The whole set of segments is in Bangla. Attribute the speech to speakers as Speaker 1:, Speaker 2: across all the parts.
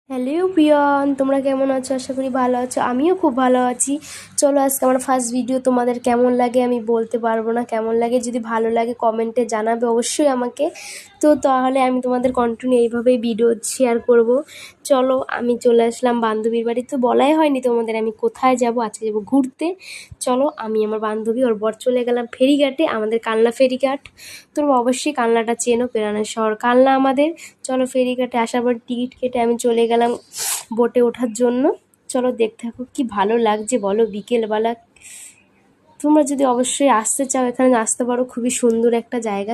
Speaker 1: হ্যালো প্রিয়ন, তোমরা কেমন আছো? আশা করি ভালো আছো। আমিও খুব ভালো আছি। চলো আজকে আমার ফার্স্ট ভিডিও। তোমাদের কেমন লাগে আমি বলতে পারবো না কেমন লাগে। যদি ভালো লাগে কমেন্টে জানাবে অবশ্যই আমাকে। তো তাহলে আমি তোমাদের কন্টিনিউ এইভাবেই ভিডিও শেয়ার করব। চলো আমি চলে আসলাম বান্ধবীর বাড়ি। তো বলাই হয়নি তোমাদের আমি কোথায় যাব। আজকে যাব ঘুরতে। চলো আমি আমার বান্ধবী ওর বর চলে গেলাম ফেরিঘাটে, আমাদের কালনা ফেরিঘাট। তোমরা অবশ্যই কালনাটা চেনো, পেরানের শহর কালনা আমাদের। চলো ফেরিঘাটে আসার পর টিকিট কেটে আমি চলে গেলাম বোটে ওঠার জন্য। চলো দেখতে থাকো কি ভালো লাগছে বলো বিকেলবেলা। তোমরা যদি অবশ্যই আসতে চাও এখানে আসতে পারো, খুবই সুন্দর একটা জায়গা।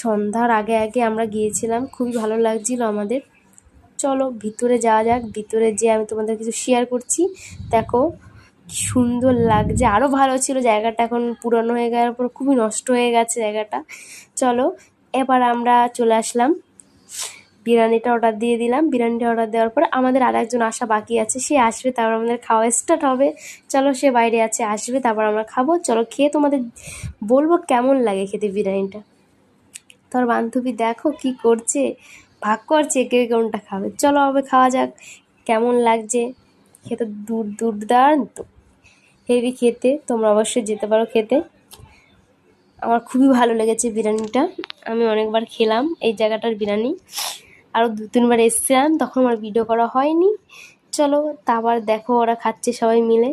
Speaker 1: সন্ধ্যার আগে আগে আমরা গিয়েছিলাম, খুবই ভালো লাগছিল আমাদের। চলো ভিতরে যাওয়া যাক। ভিতরে যেয়ে আমি তোমাদের কিছু শেয়ার করছি। দেখো কি সুন্দর লাগছে। আরও ভালো ছিল জায়গাটা, এখন পুরনো হয়ে যাওয়ার পর খুবই নষ্ট হয়ে গেছে জায়গাটা। চলো এবার আমরা চলে আসলাম, বিরিয়ানিটা অর্ডার দিয়ে দিলাম। বিরিয়ানিটা অর্ডার দেওয়ার পর আমাদের আর একজন আসা বাকি আছে, সে আসবে, তারপর আমাদের খাওয়া স্টার্ট হবে। চলো সে বাইরে আছে, আসবে, তারপর আমরা খাবো। চলো খেয়ে তোমাদের বলবো কেমন লাগে খেতে বিরিয়ানিটা। তোর বান্ধবী দেখো কি করছে, ভাগ করছে কে কোনটা খাবে। চলো হবে খাওয়া যাক। কেমন লাগছে খেতে? দুর্দান্ত হেভি খেতে। তোমরা অবশ্যই যেতে পারো খেতে। আমার খুবই ভালো লেগেছে বিরিয়ানিটা। আমি অনেকবার খেলাম এই জায়গাটার বিরিয়ানি, আরও 2-3বার এসেছিলাম, তখন আমার ভিডিও করা হয়নি। চলো তারপর দেখো ওরা খাচ্ছে সবাই মিলে,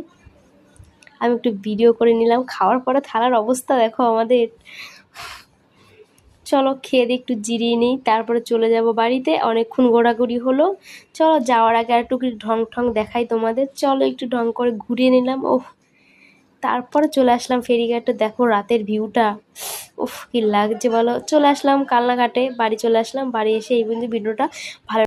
Speaker 1: আমি একটু ভিডিও করে নিলাম। খাওয়ার পরে থালার অবস্থা দেখো আমাদের। চলো খেয়ে দিয়ে একটু জিরিয়ে নিই, তারপরে চলে যাব বাড়িতে। অনেকক্ষণ ঘোরাঘুরি হলো। চলো যাওয়ার আগে আর একটু ঢং ঠং দেখাই তোমাদের। চলো একটু ঢং করে ঘুরিয়ে নিলাম। ওহ, তারপরে চলে আসলাম ফেরিঘাটে। দেখো রাতের ভিউটা, উফ কি লাগছে বলো। চলে আসলাম কালনাঘাটে, বাড়ি চলে আসলাম। বাড়ি এসে এই পর্যন্ত ভিডিওটা ভালো